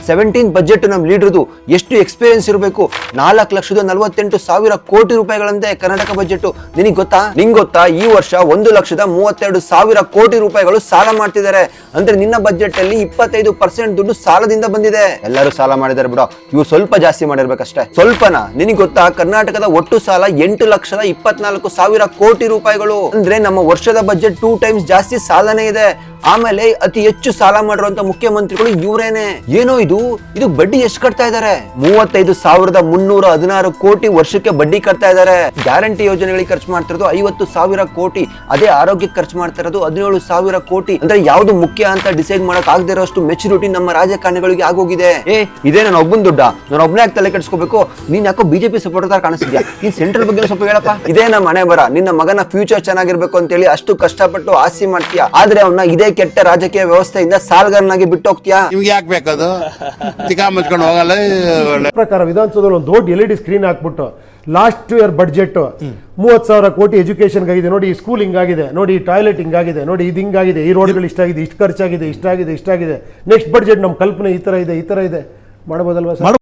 17 budget ನಮ್ ಲೀಡರ್ದು ಎಷ್ಟು experience ಇರಬೇಕು. 4,48,000 ಕೋಟಿ ರೂಪಾಯಿಗಳಂತೆ ಕರ್ನಾಟಕ ಬಜೆಟ್. ನಿನಗೆ ಗೊತ್ತಾ? ನಿಂಗೆ ಗೊತ್ತಾ ಈ ವರ್ಷ 1,32,000 ಕೋಟಿ ರೂಪಾಯಿಗಳು ಸಾಲ ಮಾಡ್ತಿದ್ದಾರೆ. ಅಂದ್ರೆ ನಿನ್ನ ಬಜೆಟ್ ಅಲ್ಲಿ 25% ದುಡ್ಡು ಸಾಲದಿಂದ ಬಂದಿದೆ. ಎಲ್ಲರೂ ಸಾಲ ಮಾಡಿದ್ದಾರೆ ಬಿಡೋ, ಇವ್ರು ಸ್ವಲ್ಪ ಜಾಸ್ತಿ ಮಾಡಿರ್ಬೇಕಷ್ಟೇ. ಸ್ವಲ್ಪನಾ? ನಿನಗೆ ಗೊತ್ತಾ ಕರ್ನಾಟಕದ ಒಟ್ಟು ಸಾಲ 8,24,000 ಕೋಟಿ ರೂಪಾಯಿಗಳು. ಅಂದ್ರೆ ನಮ್ಮ ವರ್ಷದ ಬಜೆಟ್ 2 ಟೈಮ್ಸ್ ಜಾಸ್ತಿ ಸಾಲನೇ ಇದೆ. ಆಮೇಲೆ ಅತಿ ಹೆಚ್ಚು ಸಾಲ ಮಾಡಿರುವಂತ ಮುಖ್ಯಮಂತ್ರಿಗಳು ಇವರೇನೆ. ಏನೋ ಇದು ಬಡ್ಡಿ ಎಷ್ಟು ಕಟ್ತಾ ಇದ್ದಾರೆ? 35,316 ಕೋಟಿ ವರ್ಷಕ್ಕೆ ಬಡ್ಡಿ ಕಟ್ತಾ ಇದ್ದಾರೆ. ಗ್ಯಾರಂಟಿ ಯೋಜನೆಗಳಿಗೆ ಖರ್ಚು ಮಾಡ್ತಿರೋದು 50,000 ಕೋಟಿ. ಅದೇ ಆರೋಗ್ಯಕ್ಕೆ ಖರ್ಚು ಮಾಡ್ತಾ ಇರೋದು 17,000 ಕೋಟಿ. ಅಂದ್ರೆ ಯಾವ್ದು ಮುಖ್ಯ ಅಂತ ಡಿಸೈಡ್ ಮಾಡಕ್ ಆಗದೆ ಇರೋಷ್ಟು ಮೆಚುರಿಟಿ ನಮ್ಮ ರಾಜಕಾರಣಿಗಳಿಗೆ ಆಗೋಗಿದೆ. ಇದೇ ನನ್ನ ಒಬ್ಬನ ದುಡ್ಡ, ನಾನು ಒಬ್ಬನೇ ತಲೆ ಕೆಡಿಸ್ಕೋಬೇಕು. ನೀನ್ ಯಾಕೋ ಬಿಜೆಪಿ ಸಪೋರ್ಟ್ ತರ ಕಾಣಿಸ್ತಿದ್ಯಾ? ನೀನ್ ಸೆಂಟ್ರಲ್ ಬಗ್ಗೆ ಸ್ವಲ್ಪ ಹೇಳಪ್ಪ. ಇದೇ ನಮ್ಮ ಮನೆ ಬರ. ನಿನ್ನ ಮಗನ ಫ್ಯೂಚರ್ ಚೆನ್ನಾಗಿರ್ಬೇಕು ಅಂತ ಹೇಳಿ ಅಷ್ಟು ಕಷ್ಟಪಟ್ಟು ಆಸೆ ಮಾಡ್ತೀಯಾ, ಆದ್ರೆ ಅವನ್ನ ಇದೇ ಕೆಟ್ಟ ರಾಜಕೀಯ ವ್ಯವಸ್ಥೆಯಿಂದ ಸಾಲ್ಗಾರನಾಗಿ ಬಿಟ್ಟು ಹೋಗ್ತೀಯಾ? ನಿಮ್ಗೆ ಯಾಕೆ ಬೇಕದು? ತಿಕಾ ಮುಚ್ಕೊಂಡು ಹೋಗಲ್ಲ. ಪ್ರಕಾರ ವಿಧಾನಸೌಧದಲ್ಲಿ ಒಂದು ದೊಡ್ಡ LED ಸ್ಕ್ರೀನ್ ಹಾಕ್ಬಿಟ್ಟು ಲಾಸ್ಟ್ ಇಯರ್ ಬಡ್ಜೆಟ್ 30,000 ಕೋಟಿ ಎಜುಕೇಶನ್ ಆಗಿದೆ ನೋಡಿ, ಈ ಸ್ಕೂಲ್ ಹಿಂಗಾಗಿದೆ ನೋಡಿ, ಟಾಯ್ಲೆಟ್ ಹಿಂಗಾಗಿದೆ ನೋಡಿ, ಇದು ಹಿಂಗಾಗಿದೆ, ಈ ರೋಡ್ಗಳು ಇಷ್ಟಾಗಿದೆ, ಇಷ್ಟು ಖರ್ಚಾಗಿದೆ, ಇಷ್ಟಾಗಿದೆ. ನೆಕ್ಸ್ಟ್ ಬಡ್ಜೆಟ್ ನಮ್ಮ ಕಲ್ಪನೆ ಈ ತರ ಇದೆ ಮಾಡಬಹುದಲ್ವಾ ಸರ್?